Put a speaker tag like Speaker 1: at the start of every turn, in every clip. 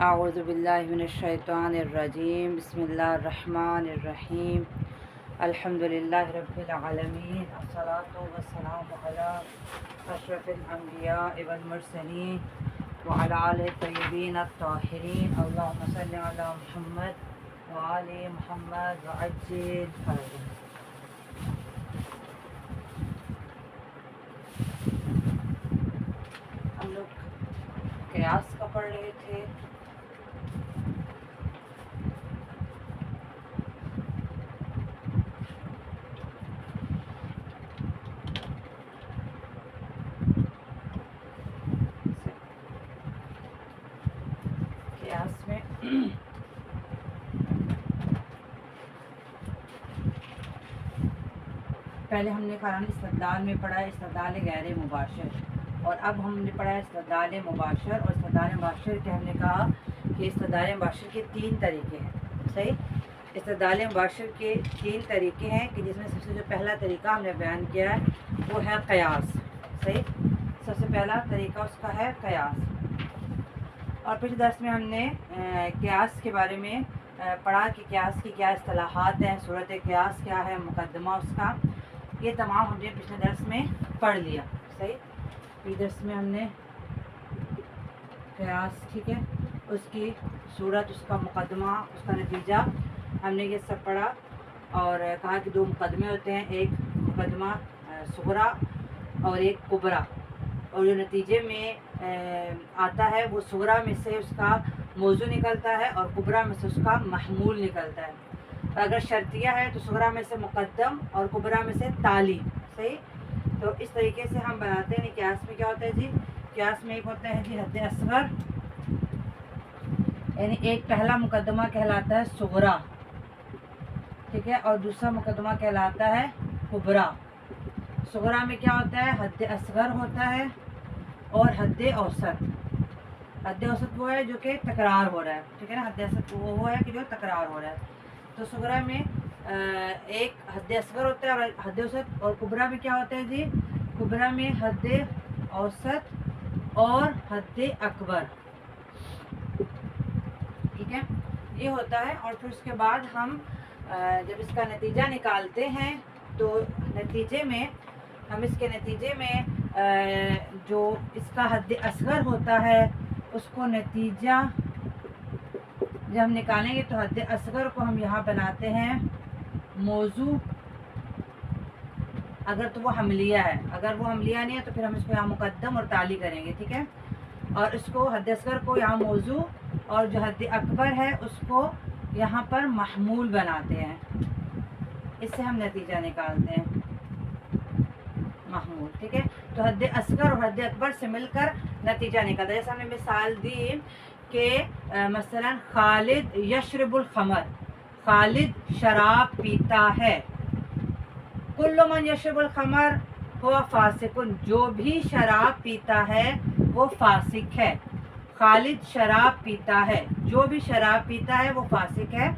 Speaker 1: اعوذ باللہ من الشیطان الرجیم بسم اللہ الرحمن الرحیم الحمد للہ رب العالمین الصلاۃ والسلام علی اشرف الانبیاء والمرسلین وعلی آلہ الطیبین الطاہرین اللہم صل علی محمد وآل محمد وعجل فرجہ۔ ہم لوگ قیاس کا پڑھ رہے تھے۔ قیاس میں پہلے ہم نے قرآن استدلال میں پڑھا استدلال غیر مباشر، اور اب ہم نے پڑھا استدلال مباشر، اور استدلال مباشر کے ہم نے کہا کہ استدلال مباشر کے 3 طریقے ہیں۔ صحیح، استدلال مباشر کے 3 طریقے ہیں کہ جس میں سب سے جو پہلا طریقہ ہم نے بیان کیا ہے وہ ہے قیاس۔ صحیح، سب سے پہلا طریقہ اس کا ہے قیاس۔ اور پچھلے درس میں ہم نے قیاس کے بارے میں پڑھا کہ قیاس کی کیا اصطلاحات ہیں، صورت قیاس کیا ہے، مقدمہ اس کا، یہ تمام ہم نے پچھلے درس میں پڑھ لیا۔ صحیح، پچھلے درس میں ہم نے قیاس، ٹھیک ہے، اس کی صورت، اس کا مقدمہ، اس کا نتیجہ، ہم نے یہ سب پڑھا، اور کہا کہ 2 مقدمے ہوتے ہیں، ایک مقدمہ صغریٰ اور ایک کبریٰ، اور جو نتیجے میں آتا ہے وہ صغریٰ میں سے اس کا موضوع نکلتا ہے اور کبریٰ میں سے اس کا محمول نکلتا ہے۔ اگر شرطیہ ہے تو صغریٰ میں سے مقدم اور کبریٰ میں سے تالی۔ صحیح، تو اس طریقے سے ہم بناتے ہیں۔ قیاس میں کیا ہوتا ہے جی؟ قیاس میں ایک ہوتا ہے جی حد اصغر، یعنی ایک پہلا مقدمہ کہلاتا ہے صغریٰ، ٹھیک ہے، اور دوسرا مقدمہ کہلاتا ہے کبریٰ۔ صغریٰ میں کیا ہوتا ہے؟ حد اصغر ہوتا ہے اور حد اوسط۔ حد اوسط وہ ہے جو کہ تکرار ہو رہا ہے، ٹھیک ہے نا، حد اوسط وہ ہے کہ جو تکرار ہو رہا ہے۔ تو صغریٰ میں ایک حد اصغر ہوتا ہے اور حد اوسط، اور کبریٰ میں کیا ہوتا ہے جی؟ کبریٰ میں حد اوسط اور حد اکبر، ٹھیک ہے، یہ ہوتا ہے۔ اور پھر اس کے بعد ہم جب اس کا نتیجہ نکالتے ہیں تو نتیجے میں ہم اس کے نتیجے میں جو اس کا حد اصغر ہوتا ہے اس کو نتیجہ جب ہم نکالیں گے تو حد اصغر کو ہم یہاں بناتے ہیں موضوع، اگر تو وہ حملیہ ہے، اگر وہ حملیہ نہیں ہے تو پھر ہم اس کو یہاں مقدم اور تالی کریں گے، ٹھیک ہے، اور اس کو حد اصغر کو یہاں موضوع، اور جو حد اکبر ہے اس کو یہاں پر محمول بناتے ہیں، اس سے ہم نتیجہ نکالتے ہیں محمول، ٹھیک ہے۔ تو حد اصغر اور حد اکبر سے مل کر نتیجہ نکالتا ہے۔ جیسے ہم نے مثال دی کہ مثلا خالد یشرب الخمر، خالد شراب پیتا ہے، کل من یشرب الخمر هو فاسق، جو بھی شراب پیتا ہے وہ فاسق ہے۔ خالد شراب پیتا ہے، جو بھی شراب پیتا ہے وہ فاسق ہے۔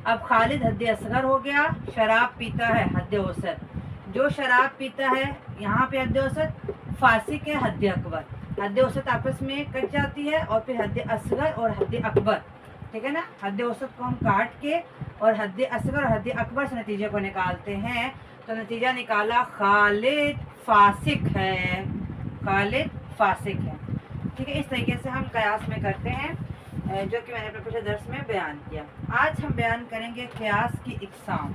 Speaker 1: اب خالد حد اصغر ہو گیا، شراب پیتا ہے حد اوسط، جو شراب پیتا ہے یہاں پہ حد اوسط، فاسق ہے حد اکبر۔ حد اوسط آپس میں کٹ جاتی ہے اور پھر حد اصغر اور حد اکبر، ٹھیک ہے نا، حد اوسط کو ہم کاٹ کے اور حد اصغر اور حد اکبر سے نتیجے کو نکالتے ہیں، تو نتیجہ نکالا خالد فاسق ہے، خالد فاسق ہے، ٹھیک ہے۔ اس طریقے سے ہم قیاس میں کرتے ہیں، جو کہ میں نے اپنے پچھلے درس میں بیان کیا۔ آج ہم بیان کریں گے قیاس کی اقسام۔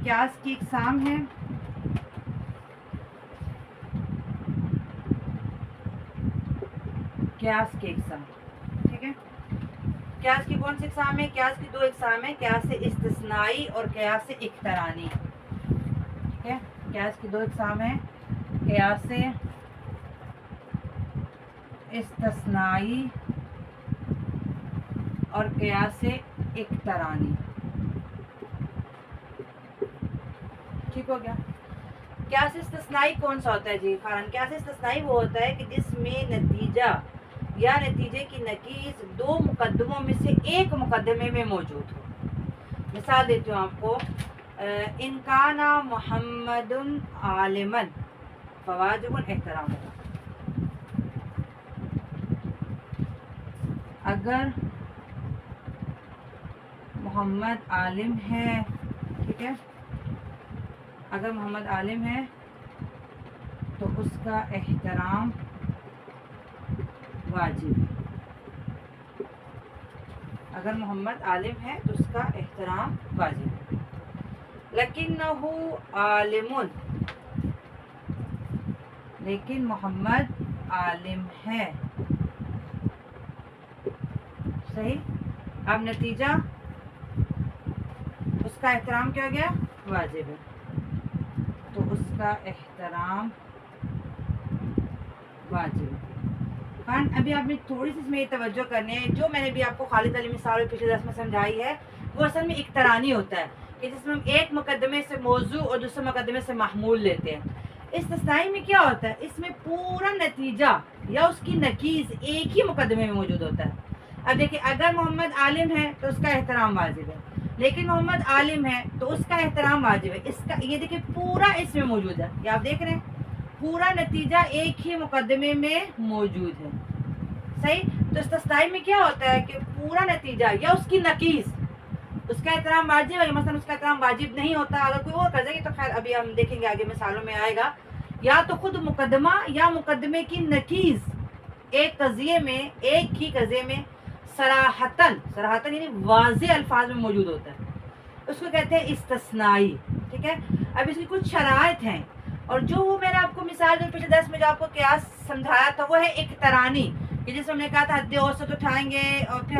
Speaker 1: قیاس کی اقسام ہیں قیاس کی اقسام، ٹھیک ہے۔ قیاس کی کون سی اقسام ہے؟ قیاس کی 2 اقسام ہیں، قیاس استثنائی اور قیاس اقترانی، ٹھیک ہے۔ قیاس کی 2 اقسام ہیں، قیاس استثنائی اور قیاس اقترانی، ٹھیک ہو گیا۔ قیاس استثنائی کون سا ہوتا ہے جی؟ قیاس استثنائی وہ ہوتا ہے کہ جس میں نتیجہ یا نتیجے کی نقیض 2 مقدموں میں سے ایک مقدمے میں موجود ہو۔ مثال دیتی ہوں آپ کو، ان کانا محمد عالما فواجب احترام. اگر محمد عالم ہے، ٹھیک ہے، اگر محمد عالم ہے تو اس کا احترام واجب ہے. اگر محمد عالم ہے تو اس کا احترام واجب ہے. لکنہ عالم، لیکن محمد عالم ہے. صحیح. اب نتیجہ اس کا احترام کیا گیا؟ واجب ہے. تو اس کا احترام واجب ہے. ابھی آپ نے تھوڑی سی اس میں یہ توجہ کرنی ہے، جو میں نے بھی آپ کو خالد علی مثال پچھلے درس میں سمجھائی ہے، وہ اصل میں اقترانی ہوتا ہے کہ جس میں ہم ایک مقدمے سے موضوع اور دوسرے مقدمے سے محمول لیتے ہیں. استثنائی میں کیا ہوتا ہے؟ اس میں پورا نتیجہ یا اس کی نقیض ایک ہی مقدمے میں موجود ہوتا ہے. اب دیکھیں، اگر محمد عالم ہے تو اس کا احترام واجب ہے، لیکن محمد عالم ہے تو اس کا احترام واجب ہے. اس کا یہ دیکھیں پورا اس میں موجود ہے، یہ آپ دیکھ رہے ہیں پورا نتیجہ ایک ہی مقدمے میں موجود ہے. صحیح. تو استثنائی میں کیا ہوتا ہے کہ پورا نتیجہ یا اس کی نقیض، اس کا احترام واجب ہے، مثلا اس کا احترام واجب نہیں ہوتا. اگر کوئی اور کر دے گی تو خیر ابھی ہم دیکھیں گے آگے مثالوں میں آئے گا. یا تو خود مقدمہ یا مقدمے کی نقیض ایک قضیے میں، ایک ہی قضیے میں صراحتاً یعنی واضح الفاظ میں موجود ہوتا ہے، اس کو کہتے ہیں استثنائی. ٹھیک ہے. اب اس کی کچھ شرائط ہیں، اور جو وہ میں نے آپ کو مثال جو پچھلے درس میں جو آپ کو قیاس سمجھایا تھا وہ ہے اقترانی، کہ جس میں ہم نے کہا تھا حد اوسط اٹھائیں گے اور پھر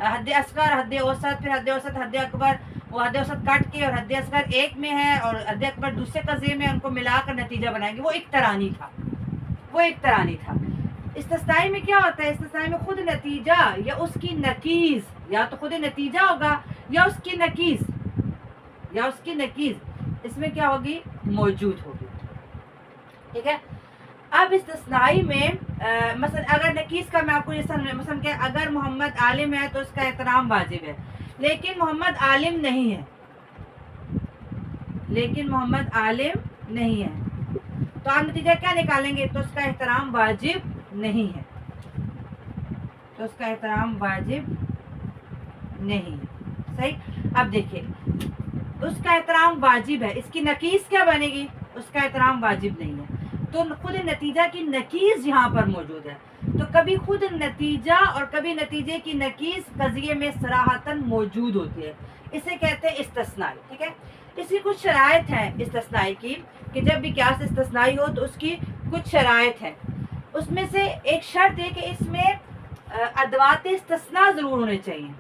Speaker 1: حد اصغر، حد اوسط، پھر حد اوسط، حد اکبر. وہ حد اوسط کٹ کے اور حد اصغر ایک میں ہے اور حد اکبر دوسرے قضیے میں، ان کو ملا کر نتیجہ بنائیں گے. وہ اقترانی تھا. استثنائی میں کیا ہوتا ہے؟ استثنائی میں خود نتیجہ یا اس کی نقیض، یا تو خود نتیجہ ہوگا یا اس کی نقیض اس میں کیا ہوگی؟ موجود ہوگی. ٹھیک ہے. اب استثنائی میں مثلا اگر نقیض کا میں آپ کو مثلا کہ اگر محمد عالم ہے تو اس کا احترام واجب ہے، لیکن محمد عالم نہیں ہے، تو آپ نتیجہ کیا نکالیں گے؟ تو اس کا احترام واجب نہیں ہے. صحیح. اب دیکھیں اس کا احترام واجب ہے، اس کی نقیض کیا بنے گی؟ اس کا احترام واجب نہیں ہے. تو خود نتیجہ کی نقیض یہاں پر موجود ہے. تو کبھی خود نتیجہ اور کبھی نتیجے کی نقیض قضیے میں صراحتاً موجود ہوتی ہے. اسے کہتے ہیں استثنائی. ٹھیک ہے. اس کی کچھ شرائط ہیں استثنائی کی، کہ جب بھی قیاس استثنائی ہو تو اس کی کچھ شرائط ہیں. اس میں سے ایک شرط ہے کہ اس میں ادوات استثناء ضرور ہونے چاہیے.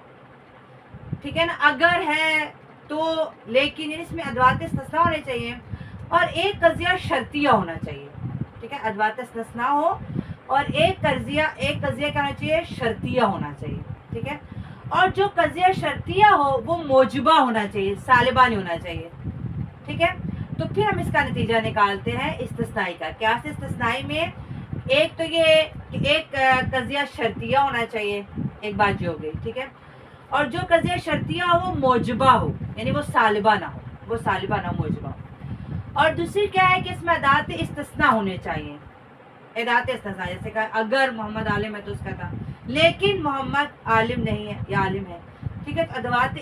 Speaker 1: ٹھیک ہے نا. اگر ہے تو لیکن یعنی اس میں ادوات استثناء ہونے چاہیے، اور ایک قضیہ شرطیہ ہونا چاہیے. ٹھیک ہے. ادوات استثناء ہو اور ایک قضیہ کیا ہونا چاہیے؟ شرطیہ ہونا چاہیے. ٹھیک ہے. اور جو قضیہ شرطیہ ہو وہ موجبہ ہونا چاہیے، سالبہ نہیں ہونا چاہیے. ٹھیک ہے. تو پھر ہم اس کا نتیجہ نکالتے ہیں استثنائی کا. قیاس استثنائی میں ایک تو یہ کہ ایک قضیہ شرطیہ ہونا چاہیے، ایک بات جو ہو گئی. ٹھیک ہے. اور جو قضیہ شرطیہ ہو وہ موجبہ ہو، یعنی وہ سالبہ نہ ہو، موجبہ ہو. اور دوسری کیا ہے کہ اس میں ادوات استثناء ہونے چاہیے. ادوات استثناء جیسے کہ اگر محمد عالم ہے تو اس کا تھا، لیکن محمد عالم نہیں ہے یا عالم ہے. ٹھیک ہے. تو ادوات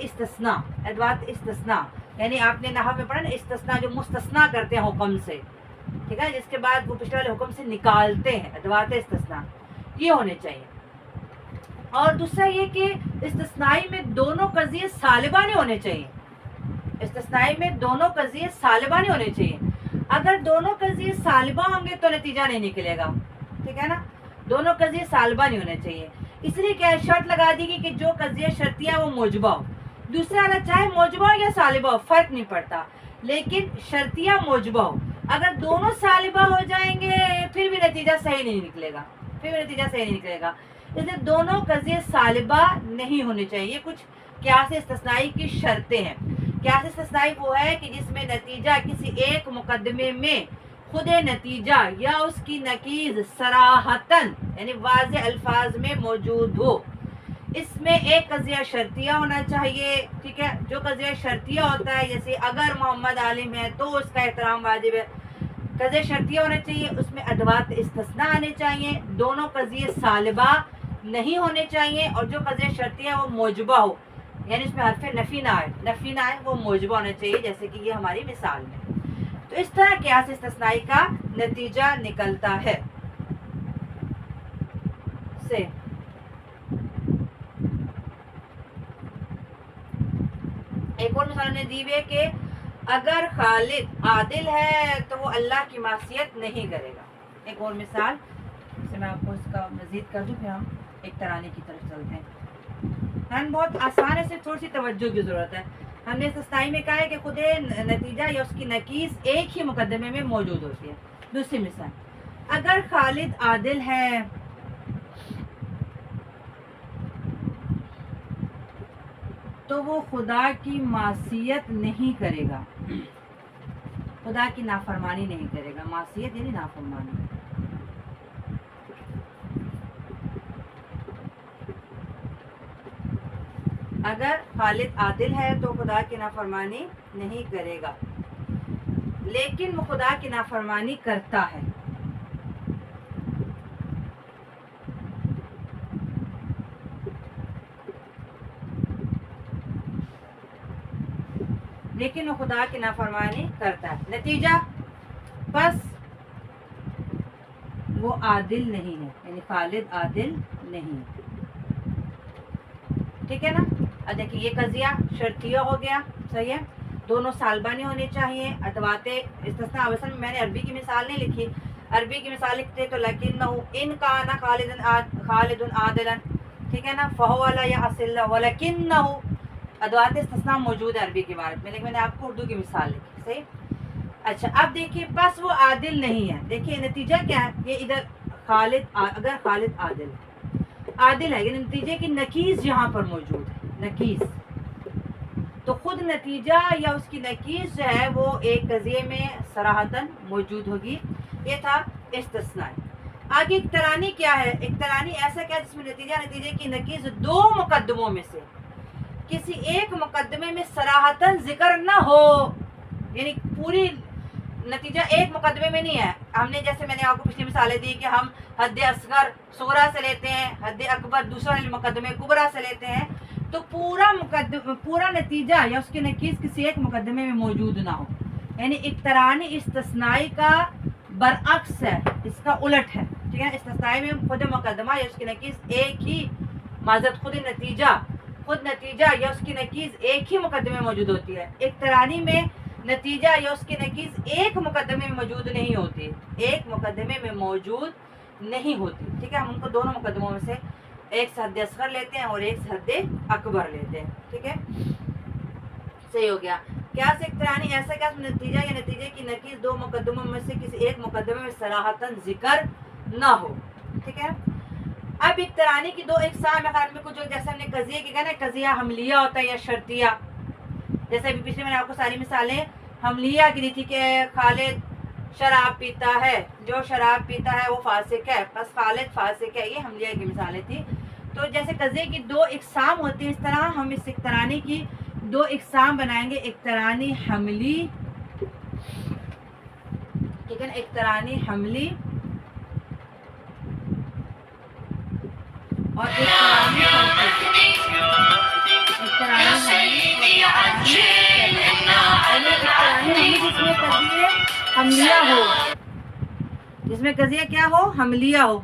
Speaker 1: استثناء یعنی آپ نے نحو میں پڑھا نا، استثناء جو مستثنیٰ کرتے ہیں حکم سے. ٹھیک ہے. جس کے بعد وہ پچھلے والے حکم سے نکالتے ہیں، ادوات استثناء یہ ہونے چاہیے. اور دوسرا یہ کہ استثنائی میں دونوں قضیے سالبہ نہیں ہونے چاہیے. اگر دونوں قضیے سالبہ ہوں گے تو نتیجہ نہیں نکلے گا. ٹھیک ہے نا. دونوں قضیے سالبہ نہیں ہونے چاہیے. اس لیے کیا شرط لگا دی گئی کہ جو قضیہ شرطیہ وہ موجبہ ہو. دوسرا والا چاہے موجبہ ہو یا سالبہ ہو فرق نہیں پڑتا، لیکن شرطیہ موجبہ ہو. اگر دونوں سالبہ ہو جائیں گے پھر بھی نتیجہ صحیح نہیں نکلے گا. اس لیے دونوں قضیے سالبہ نہیں ہونے چاہیے. کچھ قیاس استثنائی کی شرطیں ہیں. قیاس استثنائی وہ ہے کہ جس میں نتیجہ کسی ایک مقدمے میں خود نتیجہ یا اس کی نقیض صراحتاً یعنی واضح الفاظ میں موجود ہو. اس میں ایک قضیہ شرطیہ ہونا چاہیے، ٹھیک ہے، جو قضیہ شرطیہ ہوتا ہے جیسے اگر محمد عالم ہے تو اس کا احترام واجب ہے، قضیہ شرطیہ ہونا چاہیے، اس میں ادوات استثناء آنے چاہیے، دونوں قضیے سالبہ نہیں ہونے چاہیے، اور جو قضیہ شرطیہ ہے وہ موجبہ ہو، یعنی اس میں حرف نفی نہ آئے، وہ موجبہ ہونا چاہیے، جیسے کہ یہ ہماری مثال میں۔ تو اس طرح قیاس استثنائی کا نتیجہ نکلتا ہے سے۔ ایک اور مثال نے دی ہے کہ اگر خالد عادل ہے تو وہ اللہ کی معصیت نہیں کرے گا۔ ایک اور مثال سے میں آپ کو اس کا مزید کر دوں، پھر ہم ایک ترانے کی طرف چلتے ہیں۔ ہم بہت آسان ہے، صرف تھوڑی سی توجہ کی ضرورت ہے۔ ہم نے استثنائی میں کہا ہے کہ خود نتیجہ یا اس کی نقیض ایک ہی مقدمے میں موجود ہوتی ہے۔ دوسری مثال، اگر خالد عادل ہے تو وہ خدا کی معصیت نہیں کرے گا، خدا کی نافرمانی نہیں کرے گا، معصیت یعنی نافرمانی۔ اگر خالد عادل ہے تو خدا کی نافرمانی نہیں کرے گا، لیکن وہ خدا کی نافرمانی کرتا ہے۔ لیکن وہ خدا کی نافرمانی کرتا ہے، نتیجہ بس وہ عادل نہیں ہے، یعنی خالد عادل نہیں، ٹھیک ہے نا۔ اب دیکھیے یہ قضیہ شرطیہ ہو گیا، صحیح ہے، دونوں سالبہ نہیں ہونے چاہیے، ادوات استثناء۔ اصل میں میں نے عربی کی مثال نہیں لکھی، عربی کی مثال لکھتے تو لکنہ ان کان خالد عادلا، ٹھیک ہے نا، فہو لا یعصی ولکنہ، ادوات استثناء موجود ہے عربی کی عبارت میں، لیکن میں نے آپ کو اردو کی مثال لکھی، صحیح۔ اچھا اب دیکھیے بس وہ عادل نہیں ہے، دیکھیے نتیجہ کیا ہے، یہ ادھر خالد، اگر خالد عادل ہے، یہ نتیجے کی نقیض یہاں پر موجود ہے، نقیض، تو خود نتیجہ یا اس کی نقیض جو ہے وہ ایک قضیے میں صراحتاً موجود ہوگی۔ یہ تھا استثناء۔ آگے اقترانی کیا ہے؟ اقترانی ایسا کیا جس میں نتیجے کی نقیض دو مقدموں میں سے کسی ایک مقدمے میں صراحتاً ذکر نہ ہو، یعنی پوری نتیجہ ایک مقدمے میں نہیں ہے۔ ہم نے جیسے میں نے آپ کو پچھلی مثالیں دی کہ ہم حد اصغر صغریٰ سے لیتے ہیں، حد اکبر دوسرا مقدمے کبریٰ سے لیتے ہیں، تو پورا نتیجہ یا اس کی نقیض کسی ایک مقدمے میں موجود نہ ہو، یعنی اقترانی استثنائی کا برعکس ہے، اس کا الٹ ہے، ٹھیک ہے۔ استثنائی میں خود مقدمہ یا اس کی نقیض ایک ہی، معذرت خود نتیجہ یا اس کی نقیض ایک ہی مقدمے میں موجود ہوتی ہے۔ اقترانی میں نتیجہ یا اس کی نقیض ایک مقدمے میں موجود نہیں ہوتی، ایک مقدمے میں موجود نہیں ہوتی، ٹھیک ہے۔ ہم ان کو دونوں مقدموں میں سے ایک سے حد اصغر لیتے ہیں اور ایک سے حد اکبر لیتے ہیں، ٹھیک ہے، صحیح ہو گیا۔ قیاس اقترانی ایسا قیاس نتیجہ یا نتیجے کی نقیض دو مقدموں میں سے کسی ایک مقدمے میں صراحتاً ذکر نہ ہو، ٹھیک ہے۔ اب اقترانی کی دو اقسام ہے، میں کچھ جیسے ہم نے قضیے کی کہا نا، قضیہ حملیہ ہوتا ہے یا شرطیہ، جیسے ابھی پچھلے میں نے آپ کو ساری مثالیں حملیہ کی دی تھی کہ خالد شراب پیتا ہے، جو شراب پیتا ہے وہ فاسق ہے، بس خالد فاسق ہے، یہ حملیہ کی مثالیں تھی۔ تو جیسے قضیے کی دو اقسام ہوتی ہیں، اس طرح ہم اس اقترانی کی دو اقسام بنائیں گے، اقترانی حملی، ٹھیک ہے نا، اقترانی حملی اور اقترانی جس میں قضیہ حملیہ ہو، جس میں قضیہ کیا ہو، حملیہ ہو۔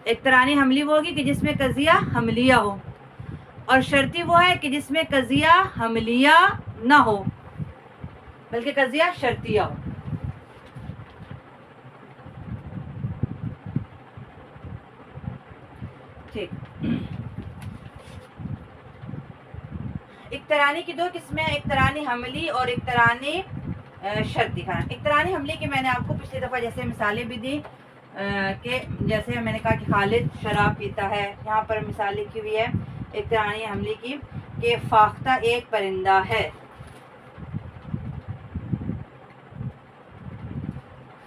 Speaker 1: اقترانی حملی وہ ہوگی کہ جس میں قضیہ حملیہ ہو، اور شرطی وہ ہے کہ جس میں قضیہ حملیہ نہ ہو بلکہ قضیہ شرطیہ ہو، ٹھیک۔ اقترانی کی دو قسمیں، اقترانی حملی اور اقترانی شرطی۔ اقترانی حملی کی میں نے آپ کو پچھلی دفعہ جیسے مثالیں بھی دی کہ جیسے میں نے کہا کہ خالد شراب پیتا ہے، یہاں پر مثال لکھی ہوئی ہے اقترانی حملی کی کہ فاختہ ایک پرندہ ہے،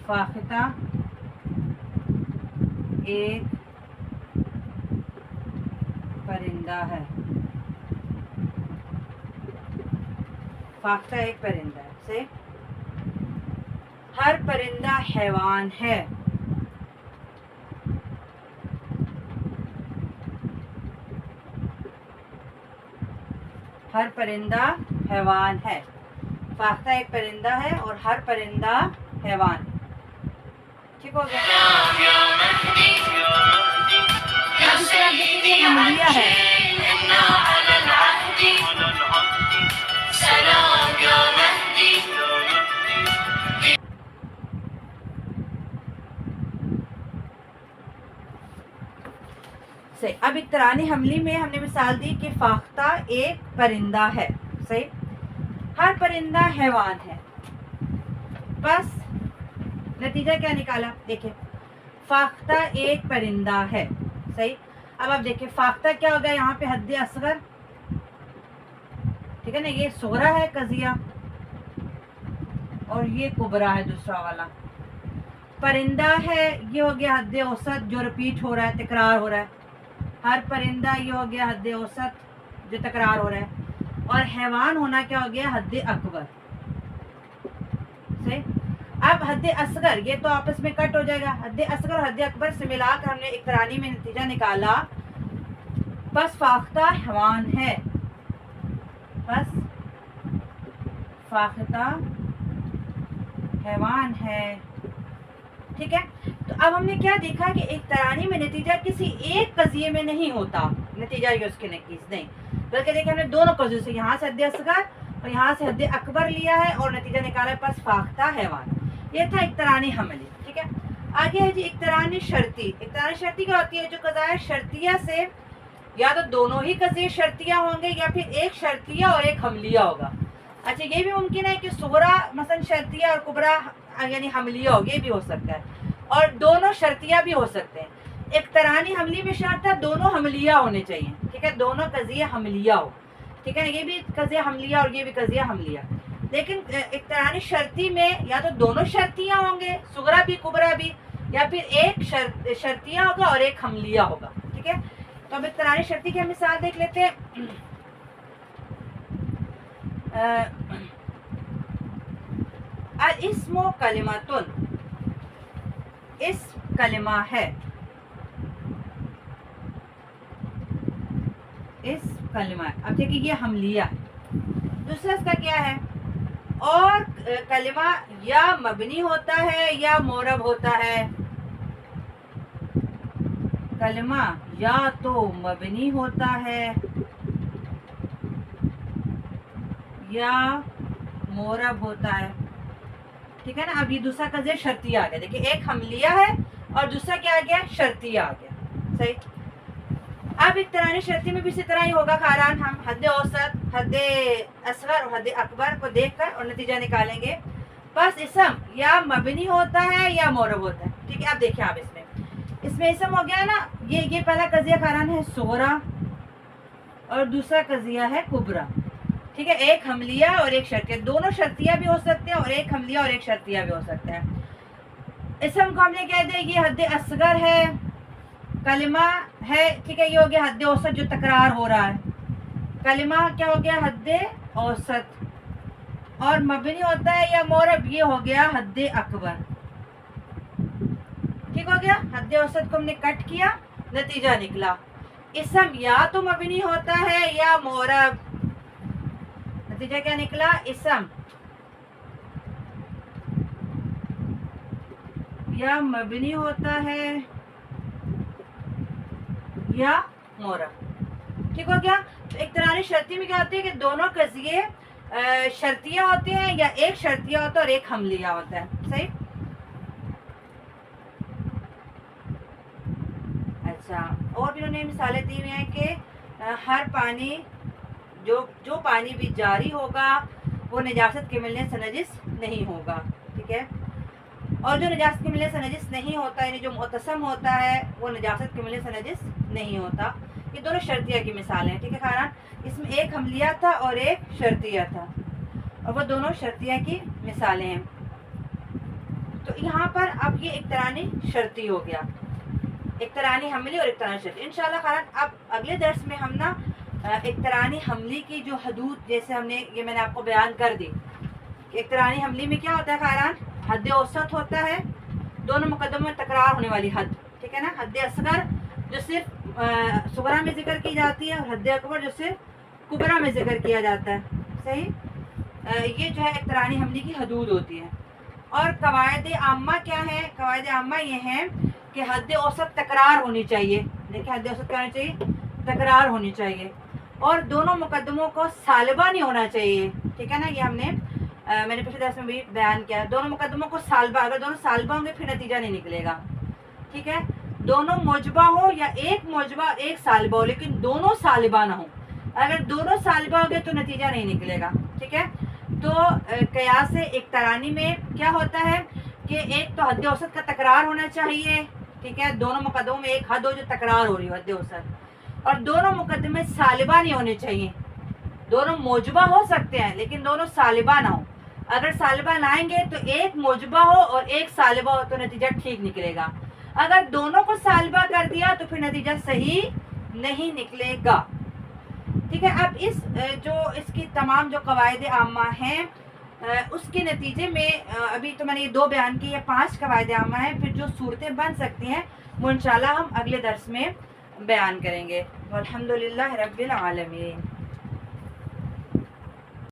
Speaker 1: فاختہ ایک پرندہ ہے. فاختہ ایک پرندہ ہے. سے ہر پرندہ حیوان ہے. ہر پرندہ حیوان ہے. فاختہ ایک پرندہ ہے اور ہر پرندہ حیوان ہے. ٹھیک ہو گیا. اب اس طرح دیکھیں یہ حملیہ ہے. صحیح. اب اقترانی حملی میں ہم نے مثال دی کہ فاختہ ایک پرندہ ہے. صحیح. ہر پرندہ حیوان ہے. بس نتیجہ کیا نکالا؟ دیکھیں فاختہ ایک پرندہ ہے. صحیح. اب آپ دیکھیں فاختہ کیا ہوگا یہاں پہ؟ حد اصغر. ٹھیک ہے نا. یہ صغرا ہے قضیہ اور یہ کبرا ہے دوسرا والا. پرندہ ہے یہ ہو گیا حد اوسط جو ریپیٹ ہو رہا ہے، تکرار ہو رہا ہے. ہر پرندہ یہ ہو گیا حد اوسط جو تکرار ہو رہا ہے. اور حیوان ہونا کیا ہو گیا؟ حد اکبر. صحیح. اب حد اصغر یہ تو آپس میں کٹ ہو جائے گا. حد اصغر اور حد اکبر سے ملا کر ہم نے اقترانی میں نتیجہ نکالا. بس فاختہ حیوان ہے. بس فاختہ حیوان ہے. ٹھیک ہے. تو اب ہم نے کیا دیکھا کہ اقترانی میں نتیجہ کسی ایک قضیے میں نہیں ہوتا. نتیجہ یہ اس کے نہیں بلکہ دیکھیں ہم نے دونوں قضیوں سے، یہاں سے حد اصغر اور یہاں سے حد اکبر لیا ہے اور نتیجہ نکالا ہے پس فاختہ حیوان. یہ تھا اقترانی حملی. ٹھیک ہے. آگے ہے جی اقترانی شرطی. اقترانی شرطی کیا ہوتی ہے؟ جو قضائے شرطیہ سے یا تو دونوں ہی قضیے شرطیہ ہوں گے یا پھر ایک شرطیہ اور ایک حملیہ ہوگا. اچھا یہ بھی ممکن ہے کہ صغرا مثلا شرطیہ اور کبرا یعنی حملیہ ہو، یہ بھی ہو سکتا ہے. اور دونوں شرطیہ بھی ہو سکتے ہیں. اقترانی حملی میں شرط ہے دونوں حملیہ ہونے چاہیے. ٹھیک ہے. دونوں قضیے حملیہ ہو. ٹھیک ہے نا. یہ بھی قضیہ حملیہ اور یہ بھی قضیہ حملیہ. لیکن اقترانی شرطی میں یا تو دونوں شرطیہ ہوں گے، صغرا بھی کبرا بھی، یا پھر ایک شرطیہ ہوگا اور ایک حملیہ ہوگا. ٹھیک ہے. تو اب اقترانی شرطی کی ہم مثال دیکھ لیتے ہیں. الاسم کلمۃ. اسم کلمہ ہے. اسم کلمہ. اب دیکھیں یہ حملیہ. دوسرا اس کا کیا ہے؟ اور کلمہ یا مبنی ہوتا ہے یا معرب ہوتا ہے. کلمہ یا تو مبنی ہوتا ہے یا معرب ہوتا ہے. ٹھیک ہے نا. اب یہ دوسرا قضیہ شرطیہ آ گیا. دیکھیں ایک حملیہ ہے اور دوسرا کیا آ گیا؟ شرطیہ آ گیا. صحیح. اب اقترانی شرطی میں بھی اسی طرح ہی ہوگا خاران. ہم حد اوسط، حد اصغر اور حد اکبر کو دیکھ کر اور نتیجہ نکالیں گے. بس اسم یا مبنی ہوتا ہے یا معرب ہوتا ہے. ٹھیک ہے. اب دیکھیں آپ اس میں اسم ہو گیا نا. یہ پہلا قضیہ خاران ہے صغرا اور دوسرا قضیہ ہے کبرا. ٹھیک ہے. ایک حملیہ اور ایک شرطیہ. دونوں شرطیہ بھی ہو سکتے ہیں اور ایک حملیہ اور ایک شرطیہ بھی ہو سکتا ہے. اسم کو ہم نے کہہ دیا یہ حد اصغر ہے. کلمہ ہے ٹھیک ہے یہ ہو گیا حد اوسط جو تکرار ہو رہا ہے. کلمہ کیا ہو گیا؟ حد اوسط. اور مبنی ہوتا ہے یا معرب یہ ہو گیا حد اکبر. ٹھیک ہو گیا. حد اوسط کو ہم نے کٹ کیا، نتیجہ نکلا اسم یا تو مبنی ہوتا ہے یا معرب. نتیجہ کیا نکلا؟ اسم یا مبنی ہوتا ہے یا معرب. ٹھیک ہو گیا. تو اقترانی شرطی میں کیا ہوتی ہے کہ دونوں قضیے شرطیہ ہوتے ہیں یا ایک شرطیہ ہوتا ہے اور ایک حملیہ ہوتا ہے. صحیح. اچھا اور بھی انہوں نے مثالیں دی ہوئی ہیں کہ ہر پانی جو پانی بھی جاری ہوگا وہ نجاست کے ملنے سے نجس نہیں ہوگا. ٹھیک ہے. اور جو نجاست کے ملنے سے نجس نہیں ہوتا یعنی جو معتصم ہوتا ہے وہ نجاست کے ملنے سے نجس نہیں ہوتا. یہ دونوں شرطیہ کی مثالیں ہیں. ٹھیک ہے خاران. اس میں ایک حملیہ تھا اور ایک شرطیہ تھا اور وہ دونوں شرطیہ کی مثالیں ہیں. تو یہاں پر اب یہ اقترانی شرطی ہو گیا. اقترانی حملی اور اقترانی شرطی. انشاءاللہ خیران اب اگلے درس میں ہم نا اقترانی حملی کی جو حدود جیسے ہم نے یہ میں نے آپ کو بیان کر دی کہ اقترانی حملی میں کیا ہوتا ہے خیران, حد اوسط ہوتا ہے, دونوں مقدموں میں تکرار ہونے والی حد, ٹھیک ہے نا. حد اصغر جو صرف صغرا میں ذکر کی جاتی ہے اور حد اکبر جو صرف کبرا میں ذکر کیا جاتا ہے, صحیح. یہ جو ہے اقترانی حملی کی حدود ہوتی ہے. اور قواعد عامہ کیا ہے؟ قواعد عامہ یہ ہیں کہ حد اوسط تکرار ہونی چاہیے. دیکھیں حد اوسط کیا ہونی چاہیے؟ تکرار ہونی چاہیے. اور دونوں مقدموں کو سالبہ نہیں ہونا چاہیے, ٹھیک ہے نا. یہ ہم نے میں نے پچھلے درس میں بھی بیان کیا ہے. دونوں مقدموں کو سالبہ, اگر دونوں سالبہ ہوں گے پھر نتیجہ نہیں نکلے گا, ٹھیک ہے. دونوں موجبہ ہو یا ایک موجبہ ایک سالبہ ہو, لیکن دونوں سالبہ نہ ہوں. اگر دونوں سالبہ ہو گئے تو نتیجہ نہیں نکلے گا, ٹھیک ہے. تو قیاس اقترانی میں کیا ہوتا ہے کہ ایک تو حد اوسط کا تکرار ہونا چاہیے, ٹھیک ہے. دونوں مقدموں میں ایک حد ہو جو تکرار ہو رہی ہو, حد اوسط. اور دونوں مقدمے سالبہ نہیں ہونے چاہیے. دونوں موجبہ ہو سکتے ہیں لیکن دونوں سالبہ نہ ہو. اگر سالبہ لائیں گے تو ایک موجبہ ہو اور ایک سالبہ ہو تو نتیجہ ٹھیک نکلے گا. اگر دونوں کو سالبہ کر دیا تو پھر نتیجہ صحیح نہیں نکلے گا, ٹھیک ہے. اب اس کی تمام جو قواعد عامہ ہیں اس کے نتیجے میں ابھی تو میں نے یہ 2 بیان کی, یہ 5 قواعد عامہ ہیں. پھر جو صورتیں بن سکتی ہیں وہ انشاءاللہ ہم اگلے درس میں بیان کریں گے. والحمدللہ رب العالمین.